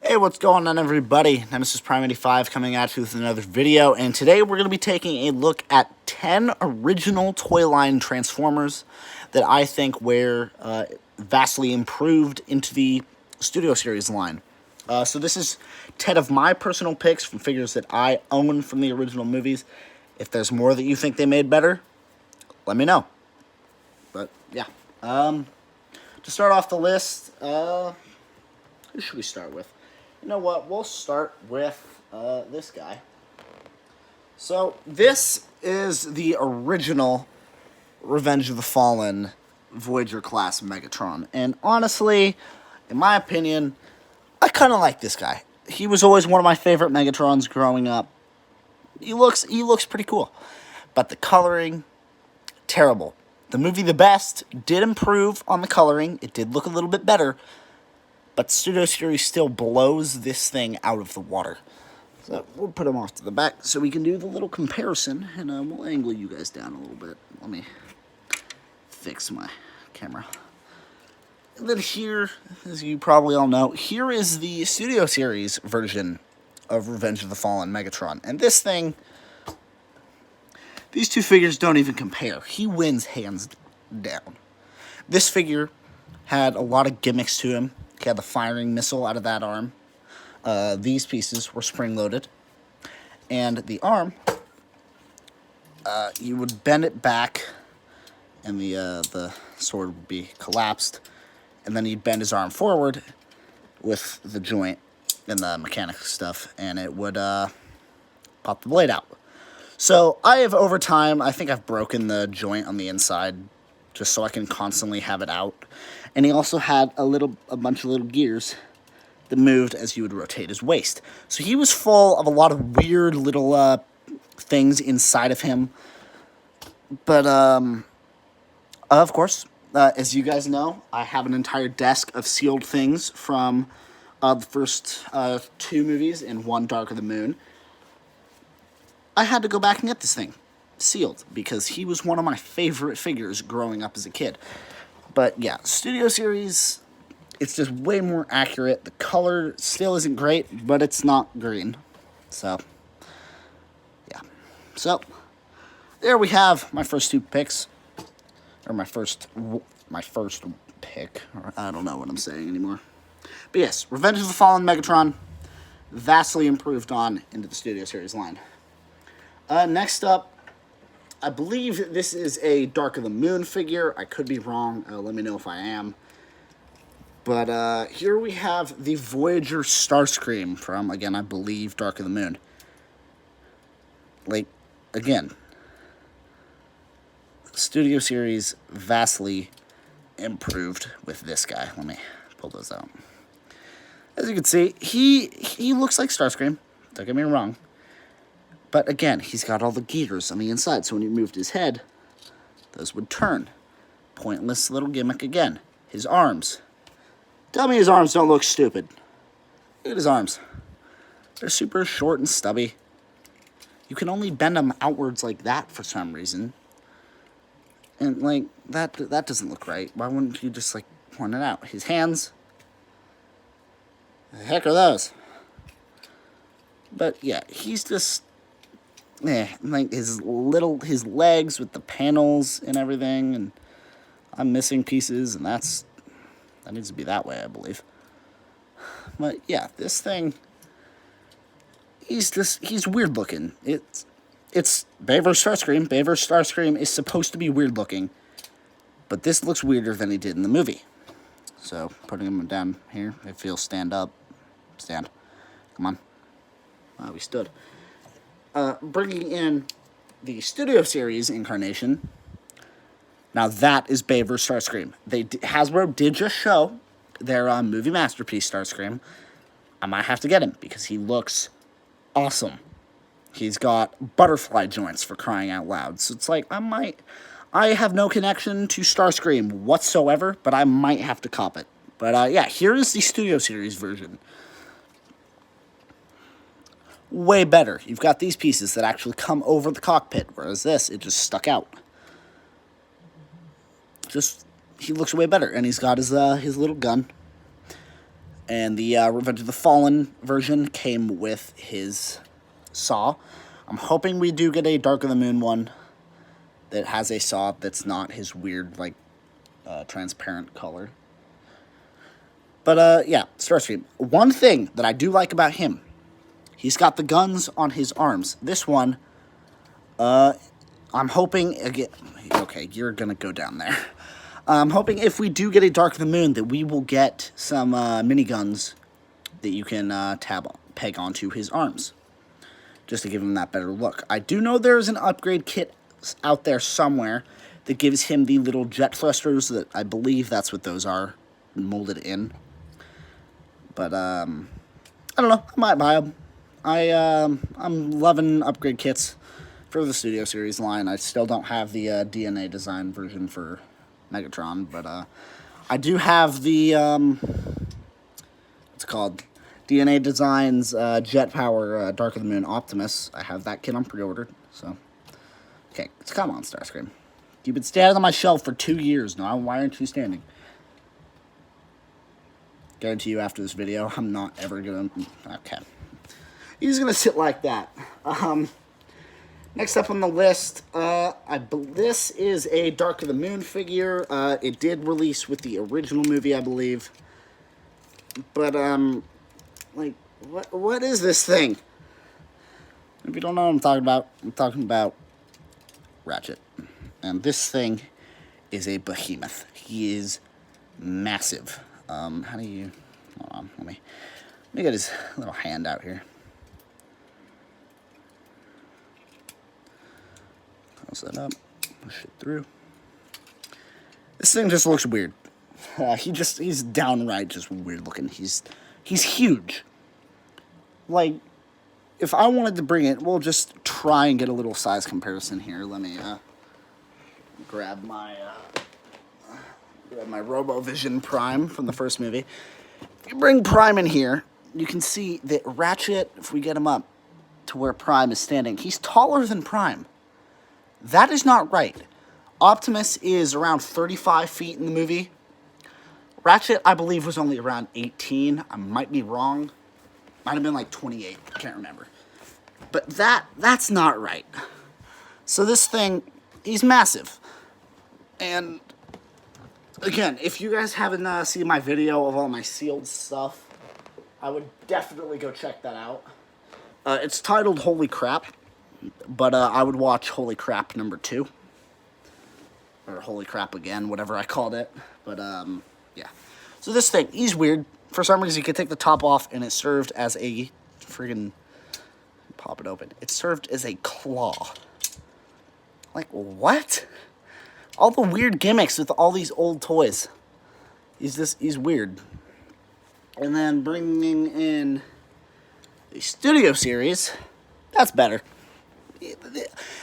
Hey, what's going on, everybody? Nemesis Prime 85 coming at you with another video, and today we're going to be taking a look at 10 original toy line Transformers that I think were vastly improved into the Studio Series line. So this is 10 of my personal picks from figures that I own from the original movies. If there's more that you think they made better, let me know. But, yeah. To start off the list, who should we start with? You know what? We'll start with this guy. So this is the original Revenge of the Fallen Voyager class Megatron, and honestly, in my opinion, I kind of like this guy. He was always one of my favorite Megatrons growing up. He looks pretty cool, but the coloring, terrible. The movie The Best did improve on the coloring. It did look a little bit better. But Studio Series still blows this thing out of the water. So we'll put him off to the back so we can do the little comparison. And we'll angle you guys down a little bit. Let me fix my camera. And then here, as you probably all know, here is the Studio Series version of Revenge of the Fallen Megatron. And this thing, these two figures don't even compare. He wins hands down. This figure had a lot of gimmicks to him. He had the firing missile out of that arm. These pieces were spring-loaded. And the arm, you would bend it back, and the sword would be collapsed. And then you'd bend his arm forward with the joint and the mechanic stuff, and it would pop the blade out. So I have, over time, I think I've broken the joint on the inside just so I can constantly have it out. And he also had a bunch of little gears that moved as you would rotate his waist. So he was full of a lot of weird little things inside of him. But, of course, as you guys know, I have an entire desk of sealed things from the first two movies and one, Dark of the Moon. I had to go back and get this thing sealed because he was one of my favorite figures growing up as a kid. But yeah, Studio Series, it's just way more accurate. The color still isn't great, but it's not green. So, yeah. So, there we have my first two picks. Or my first pick. Or I don't know what I'm saying anymore. But yes, Revenge of the Fallen Megatron, vastly improved on into the Studio Series line. Next up, I believe this is a Dark of the Moon figure. I could be wrong. Let me know if I am. But here we have the Voyager Starscream from, again, I believe, Dark of the Moon. Like, again, Studio Series vastly improved with this guy. Let me pull those out. As you can see, he looks like Starscream. Don't get me wrong. But again, he's got all the gears on the inside, so when he moved his head, those would turn. Pointless little gimmick again. His arms. Tell me his arms don't look stupid. Look at his arms. They're super short and stubby. You can only bend them outwards like that for some reason. And, like, that doesn't look right. Why wouldn't you just, like, point it out? His hands. The heck are those? But, yeah, he's just... like his legs with the panels and everything, and I'm missing pieces, and that needs to be that way, I believe. But yeah, this thing, he's weird looking. It's Voyager Starscream. Voyager Starscream is supposed to be weird looking, but this looks weirder than he did in the movie. So putting him down here, if he'll stand up, stand. Come on. We stood. Bringing in the Studio Series incarnation. Now that is Voyager Starscream. Hasbro did just show their movie masterpiece Starscream. I might have to get him because he looks awesome. He's got butterfly joints, for crying out loud. So it's like, I have no connection to Starscream whatsoever, but I might have to cop it. But yeah, here is the Studio Series version. Way better. You've got these pieces that actually come over the cockpit, whereas this, it just stuck out. He looks way better, and he's got his little gun. And the Revenge of the Fallen version came with his saw. I'm hoping we do get a Dark of the Moon one that has a saw that's not his weird, like, transparent color. But, yeah, Starscream. One thing that I do like about him, he's got the guns on his arms. This one, I'm hoping, again, okay, you're gonna go down there. I'm hoping if we do get a Dark of the Moon that we will get some miniguns that you can peg onto his arms, just to give him that better look. I do know there's an upgrade kit out there somewhere that gives him the little jet thrusters that I believe that's what those are, molded in. But, I don't know, I might buy them. I'm loving upgrade kits for the Studio Series line. I still don't have the DNA design version for Megatron, but I do have the, what's it called? DNA Designs Jetfire Dark of the Moon Optimus. I have that kit on pre-ordered, so. Okay, come on, Starscream. You've been standing on my shelf for 2 years now. Why aren't you standing? Guarantee you after this video, I'm not ever gonna... Okay. He's gonna sit like that. Next up on the list, this is a Dark of the Moon figure. It did release with the original movie, I believe. But, like, what is this thing? If you don't know what I'm talking about Ratchet. And this thing is a behemoth. He is massive. How do you... Hold on, let me get his little hand out here. Close that up. Push it through. This thing just looks weird. He's downright just weird looking. He's huge. Like, if I wanted to bring it, we'll just try and get a little size comparison here. Let me grab my RoboVision Prime from the first movie. If you bring Prime in here, you can see that Ratchet, if we get him up to where Prime is standing, he's taller than Prime. That is not right. Optimus is around 35 feet in the movie. Ratchet, I believe, was only around 18. I might be wrong. Might have been like 28. I can't remember. But that's not right. So this thing, he's massive. And, again, if you guys haven't seen my video of all my sealed stuff, I would definitely go check that out. It's titled Holy Crap. But I would watch Holy Crap #2. Or Holy Crap Again, whatever I called it. But, yeah. So this thing, he's weird. For some reason, you could take the top off, and it served as a friggin'... Pop it open. It served as a claw. Like, what? All the weird gimmicks with all these old toys. He's weird. And then bringing in the Studio Series, that's better.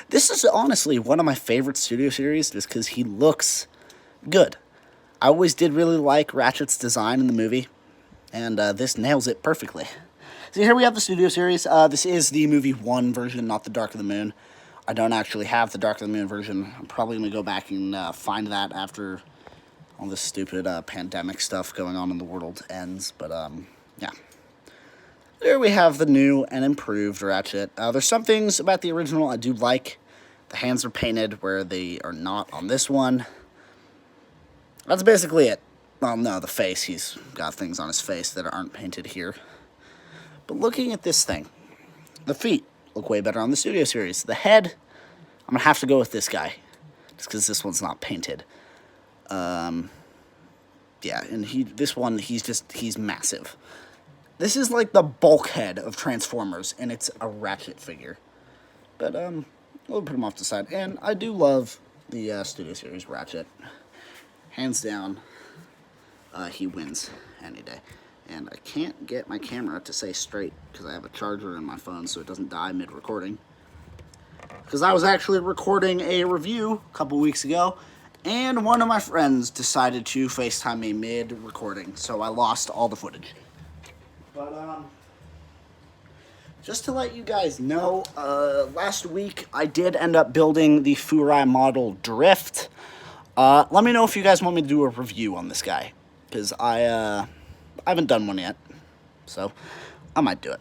This is honestly one of my favorite Studio Series just because he looks good. I always did really like Ratchet's design in the movie, and this nails it perfectly. So here we have the Studio Series. This is the movie 1 version, not the Dark of the Moon. I don't actually have the Dark of the Moon version. I'm probably going to go back and find that after all this stupid pandemic stuff going on in the world ends. But, yeah. There we have the new and improved Ratchet. There's some things about the original I do like. The hands are painted where they are not on this one. That's basically it. Well, no, the face. He's got things on his face that aren't painted here. But looking at this thing, the feet look way better on the Studio Series. The head, I'm going to have to go with this guy, just because this one's not painted. Yeah, and he's massive. This is like the bulkhead of Transformers, and it's a Ratchet figure. But, we'll put him off to the side. And I do love the Studio Series Ratchet. Hands down, he wins any day. And I can't get my camera to stay straight because I have a charger in my phone so it doesn't die mid-recording. Because I was actually recording a review a couple weeks ago, and one of my friends decided to FaceTime me mid-recording, so I lost all the footage. But, just to let you guys know, last week I did end up building the Furai model Drift. Let me know if you guys want me to do a review on this guy, because I I haven't done one yet, so I might do it.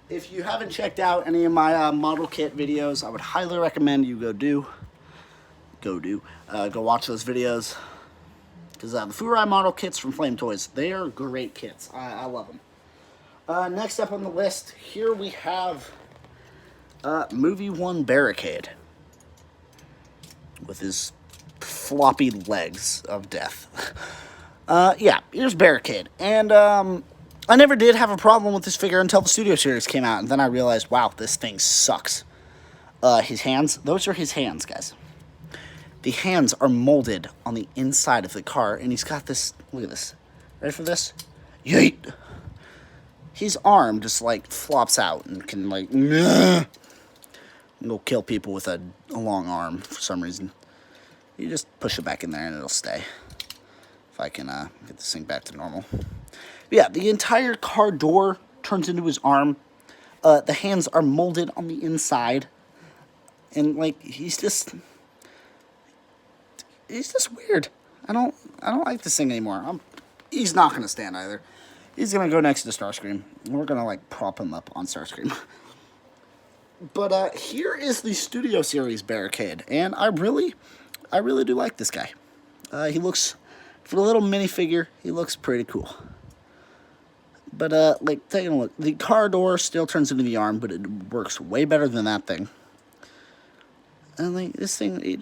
If you haven't checked out any of my model kit videos, I would highly recommend you go watch those videos. Because the Furai model kits from Flame Toys, they are great kits. I love them. Next up on the list, here we have Movie 1 Barricade. With his floppy legs of death. Yeah, here's Barricade. And I never did have a problem with this figure until the Studio Series came out. And then I realized, wow, this thing sucks. His hands, those are his hands, guys. The hands are molded on the inside of the car. And he's got this, look at this. Ready for this? Yeet! His arm just, like, flops out and can, like, go kill people with a long arm for some reason. You just push it back in there and it'll stay. If I can get this thing back to normal. Yeah, the entire car door turns into his arm. The hands are molded on the inside. And, like, he's just weird. I don't like this thing anymore. He's not going to stand either. He's going to go next to Starscream. We're going to, like, prop him up on Starscream. But here is the Studio Series Barricade. And I really do like this guy. He looks, for a little minifigure, he looks pretty cool. But, like, taking a look. The car door still turns into the arm, but it works way better than that thing. And, like, this thing, he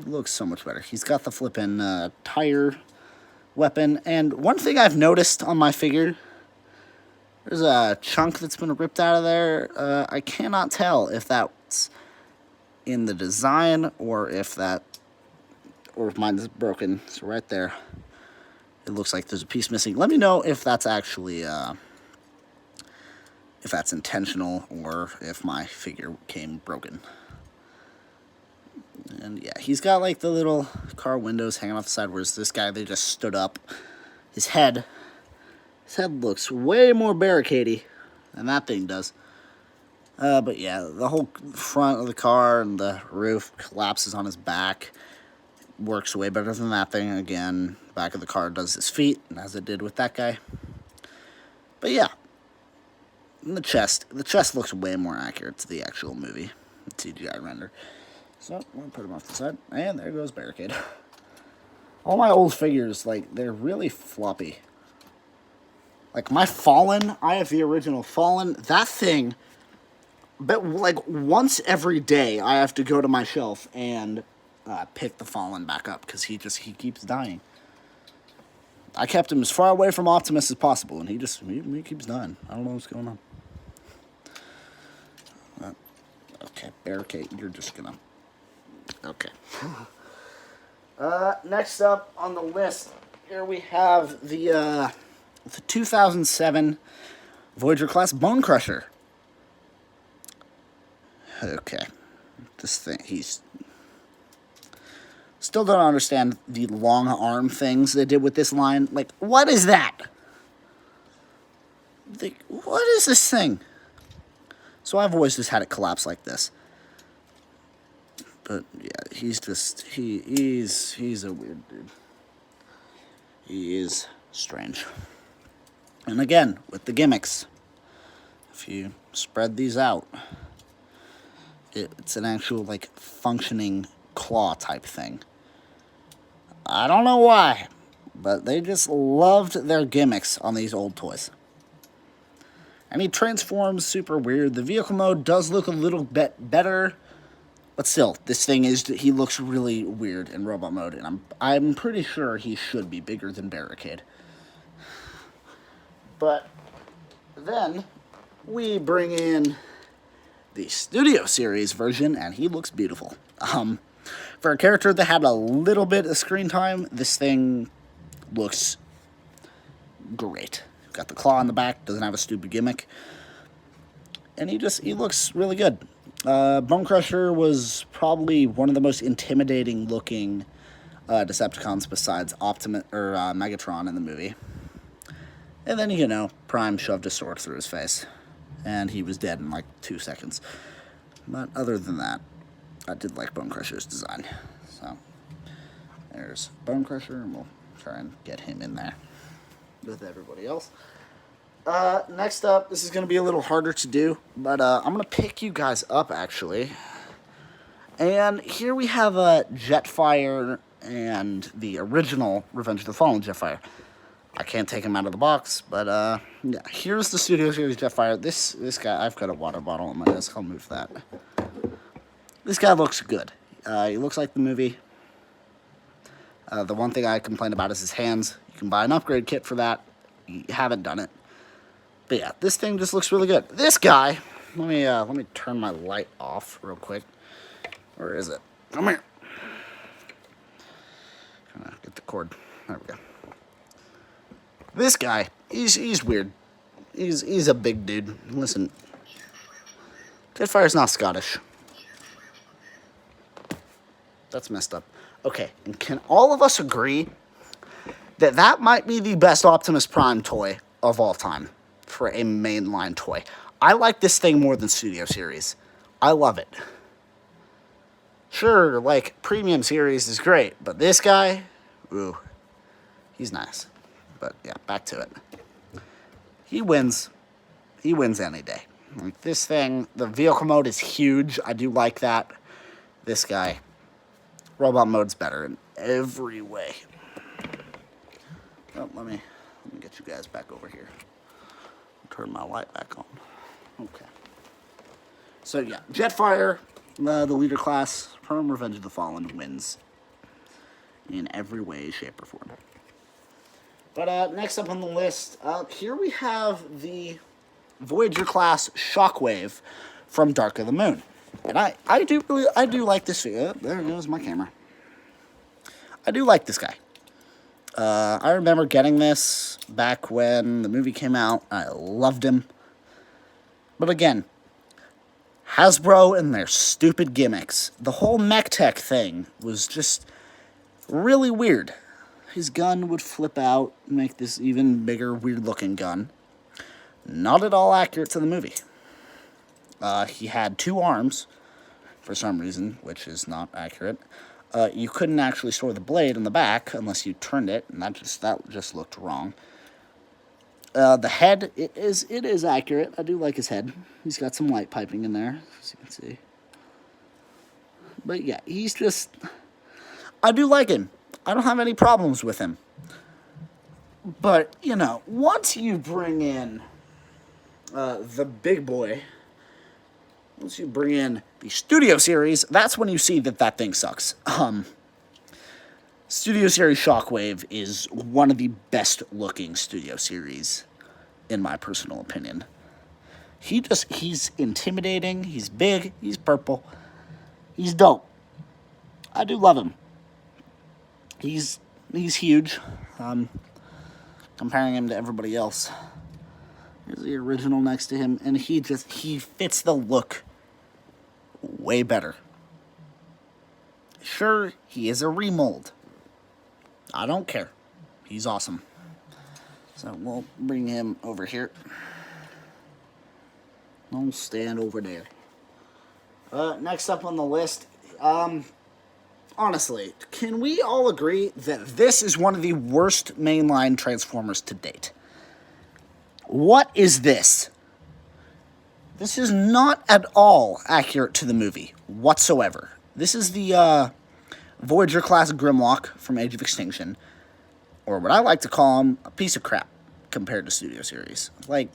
looks so much better. He's got the flippin' tire weapon. And one thing I've noticed on my figure, there's a chunk that's been ripped out of there. I cannot tell if that's in the design or if mine is broken. So right there, it looks like there's a piece missing. Let me know if that's actually, if that's intentional or if my figure came broken. And yeah, he's got like the little car windows hanging off the side, whereas this guy, they just stood up. His head looks way more barricadey than that thing does. But yeah, the whole front of the car and the roof collapses on his back. Works way better than that thing. Again, back of the car does his feet, as it did with that guy. But yeah, and the chest looks way more accurate to the actual movie CGI render. So, I'm going to put him off the side. And there goes Barricade. All my old figures, like, they're really floppy. Like, my Fallen, I have the original Fallen. That thing, but, like, once every day, I have to go to my shelf and pick the Fallen back up. Because he keeps dying. I kept him as far away from Optimus as possible. And he keeps dying. I don't know what's going on. Okay, Barricade, you're just going to... Okay. Next up on the list, here we have the 2007 Voyager class Bonecrusher. Okay. This thing, he's... Still don't understand the long arm things they did with this line. Like, what is that? What is this thing? So I've always just had it collapse like this. But yeah, he's just he's a weird dude. He is strange. And again, with the gimmicks, if you spread these out, it's an actual like functioning claw type thing. I don't know why, but they just loved their gimmicks on these old toys. And he transforms super weird. The vehicle mode does look a little bit better. But still, this thing he looks really weird in robot mode, and I'm pretty sure he should be bigger than Barricade. But then we bring in the Studio Series version, and he looks beautiful. For a character that had a little bit of screen time, this thing looks great. Got the claw on the back, doesn't have a stupid gimmick, and he looks really good. Bonecrusher was probably one of the most intimidating looking Decepticons besides Optimus or Megatron in the movie. And then, you know, Prime shoved a sword through his face, and he was dead in like 2 seconds. But other than that, I did like Bonecrusher's design. So There's Bonecrusher, and we'll try and get him in there with everybody else. Next up, this is going to be a little harder to do, but I'm going to pick you guys up, actually. And here we have Jetfire and the original Revenge of the Fallen Jetfire. I can't take him out of the box, but yeah, here's the Studio Series Jetfire. This guy, I've got a water bottle on my desk. I'll move that. This guy looks good. He looks like the movie. The one thing I complain about is his hands. You can buy an upgrade kit for that. You haven't done it. But yeah, this thing just looks really good. This guy, let me turn my light off real quick. Where is it? Come here. Trying to get the cord. There we go. This guy, he's weird. He's a big dude. Listen, Jetfire's not Scottish. That's messed up. Okay, and can all of us agree that that might be the best Optimus Prime toy of all time for a mainline toy? I like this thing more than Studio Series. I love it. Sure, like, Premium Series is great, but this guy, ooh, he's nice. But yeah, back to it. He wins. He wins any day. Like, this thing, the vehicle mode is huge. I do like that. This guy, robot mode's better in every way. Oh, let me get you guys back over here. Turn my light back on. Okay. So yeah, Jetfire, the leader class from Revenge of the Fallen, wins in every way, shape, or form. But next up on the list, here we have the Voyager class Shockwave from Dark of the Moon, and I do like this figure. There goes my camera. I do like this guy. I remember getting this back when the movie came out. I loved him. But again, Hasbro and their stupid gimmicks. The whole mech tech thing was just really weird. His gun would flip out and make this even bigger, weird-looking gun. Not at all accurate to the movie. He had 2 arms, for some reason, which is not accurate. You couldn't actually store the blade in the back unless you turned it, and that just looked wrong. The head, it is accurate. I do like his head. He's got some light piping in there, as you can see. But yeah, he's just... I do like him. I don't have any problems with him. But, you know, once you bring in the big boy, once you bring in the Studio Series, that's when you see that that thing sucks. Studio Series Shockwave is one of the best looking Studio Series, in my personal opinion. He's intimidating, he's big, he's purple, he's dope. I do love him. He's huge. Comparing him to everybody else. Here's the original next to him, and he fits the look way better. Sure, he is a remold. I don't care. He's awesome. So we'll bring him over here. I'll stand over there. Next up on the list, honestly, can we all agree that this is one of the worst mainline Transformers to date? What is this? This is not at all accurate to the movie whatsoever. This is the Voyager class Gurmukh from Age of Extinction, or what I like to call him, a piece of crap compared to Studio Series. Like,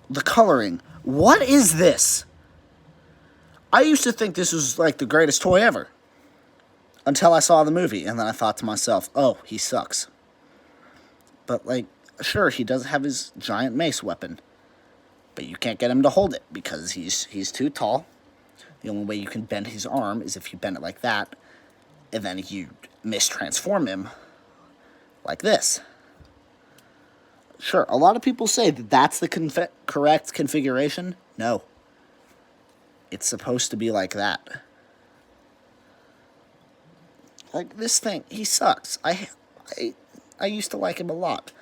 the coloring. What is this? I used to think this was like the greatest toy ever. Until I saw the movie, and then I thought to myself, oh, he sucks. But, like, sure, he does have his giant mace weapon. But you can't get him to hold it, because he's too tall. The only way you can bend his arm is if you bend it like that, and then you mistransform him like this. Sure, a lot of people say that that's the correct configuration. No. It's supposed to be like that. Like, this thing, he sucks. I used to like him a lot.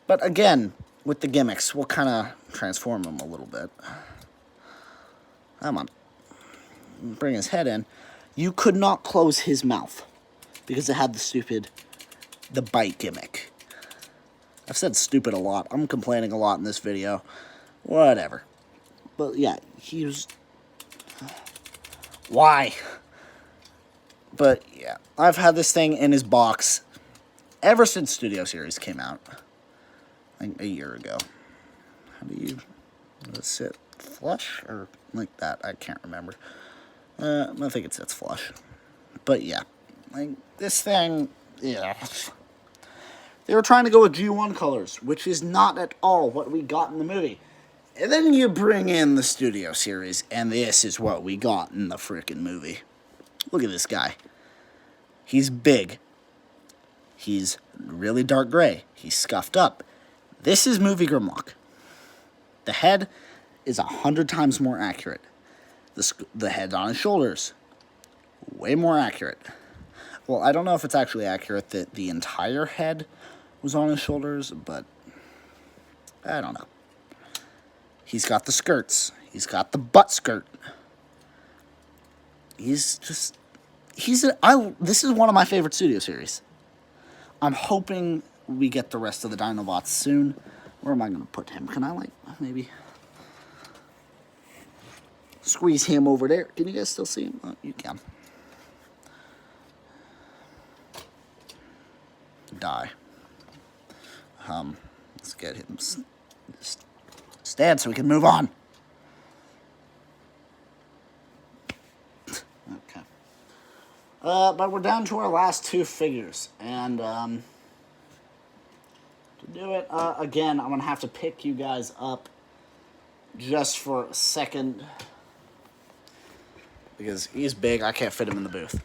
But again, with the gimmicks, we'll kind of transform him a little bit. Come on. Bring his head in. You could not close his mouth. because it had the bite gimmick. I've said stupid a lot. I'm complaining a lot in this video. Whatever. But yeah, he was... Why? But yeah, I've had this thing in his box ever since Studio Series came out. Like a year ago. How do you... Does it sit flush or like that? I can't remember. I think it sits flush. But yeah, like this thing, yeah. They were trying to go with G1 colors, which is not at all what we got in the movie. And then you bring in the Studio Series, and this is what we got in the freaking movie. Look at this guy. He's big. He's really dark gray. He's scuffed up. This is movie Gurmukh. The head is 100 times more accurate. The head on his shoulders, way more accurate. Well, I don't know if it's actually accurate that the entire head was on his shoulders, but I don't know. He's got the skirts. He's got the butt skirt. This is one of my favorite Studio Series. I'm hoping we get the rest of the Dinobots soon. Where am I going to put him? Can I, like, maybe squeeze him over there? Can you guys still see him? Oh, you can. Die. Let's get him stand so we can move on. Okay. But we're down to our last two figures, and to do it again, I'm gonna have to pick you guys up just for a second because he's big. I can't fit him in the booth.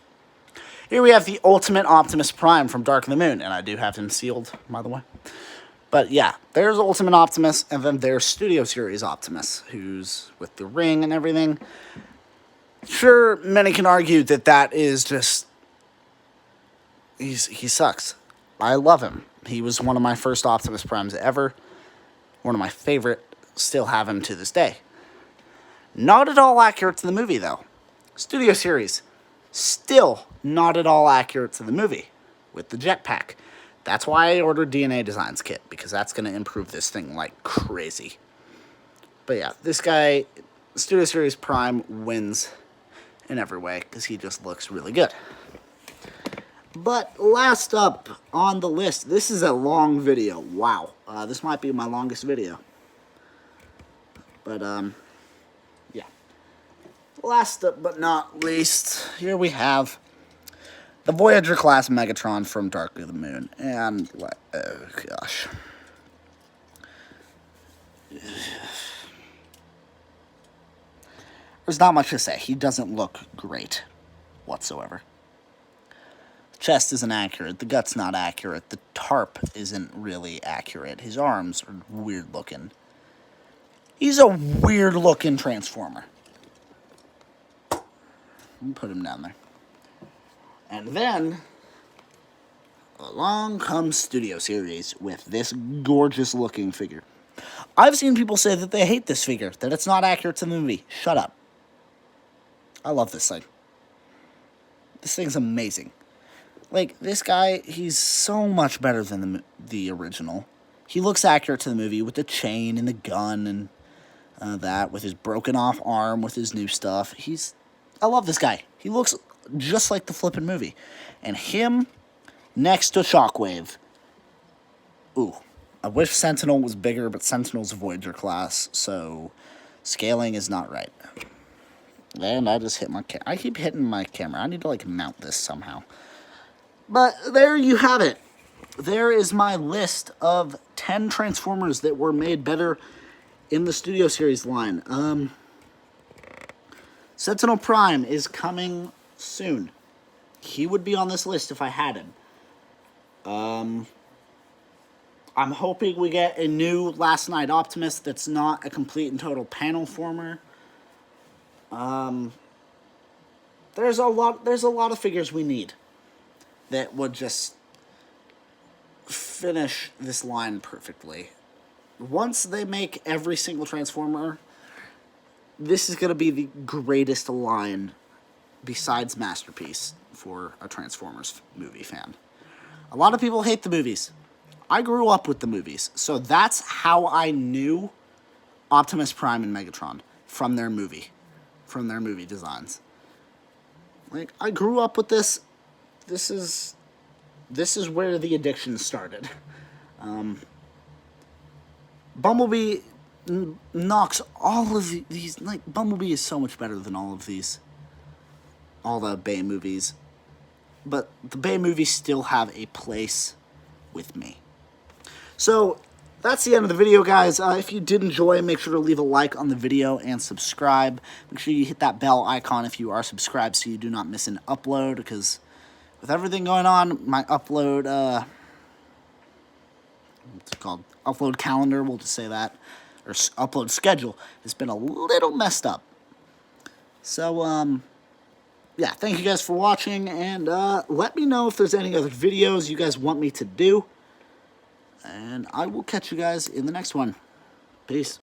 Here we have the Ultimate Optimus Prime from Dark of the Moon, and I do have him sealed, by the way. But yeah, there's Ultimate Optimus, and then there's Studio Series Optimus, who's with the ring and everything. Sure, many can argue that that is just... he sucks. I love him. He was one of my first Optimus Primes ever. One of my favorite. Still have him to this day. Not at all accurate to the movie, though. Studio Series, still not at all accurate to the movie with the jetpack. That's why I ordered DNA Designs kit, because that's going to improve this thing like crazy. But yeah, this guy, Studio Series Prime, wins in every way, because he just looks really good. But last up on the list, this is a long video. Wow. This might be my longest video. But, yeah. Last up but not least, here we have the Voyager class Megatron from Dark of the Moon. And, oh gosh. There's not much to say. He doesn't look great whatsoever. Chest isn't accurate. The gut's not accurate. The tarp isn't really accurate. His arms are weird looking. He's a weird looking Transformer. Let me put him down there. And then, along comes Studio Series with this gorgeous looking figure. I've seen people say that they hate this figure, that it's not accurate to the movie. Shut up. I love this thing. This thing's amazing. Like, this guy, he's so much better than the original. He looks accurate to the movie with the chain and the gun and that, with his broken off arm, with his new stuff. I love this guy. He looks just like the flippin' movie. And him next to Shockwave. Ooh. I wish Sentinel was bigger, but Sentinel's a Voyager class, so scaling is not right. And I just hit my camera. I keep hitting my camera. I need to, like, mount this somehow. But there you have it. There is my list of 10 Transformers that were made better in the Studio Series line. Sentinel Prime is coming soon. He would be on this list if I had him. I'm hoping we get a new Last Night Optimus that's not a complete and total panel former. There's a lot of figures we need that would just finish this line perfectly. Once they make every single Transformer, this is going to be the greatest line besides masterpiece for a Transformers movie fan. A lot of people hate the movies. I grew up with the movies, so that's how I knew Optimus Prime and Megatron from their movie designs. Like, I grew up with this. This is where the addiction started. Bumblebee knocks all of these. Like, Bumblebee is so much better than all the Bay movies. But the Bay movies still have a place with me. So, that's the end of the video, guys. If you did enjoy, make sure to leave a like on the video and subscribe. Make sure you hit that bell icon if you are subscribed so you do not miss an upload, because with everything going on, my upload, what's it called? Upload calendar, we'll just say that, or upload schedule, has been a little messed up. So, yeah, thank you guys for watching, and let me know if there's any other videos you guys want me to do. And I will catch you guys in the next one. Peace.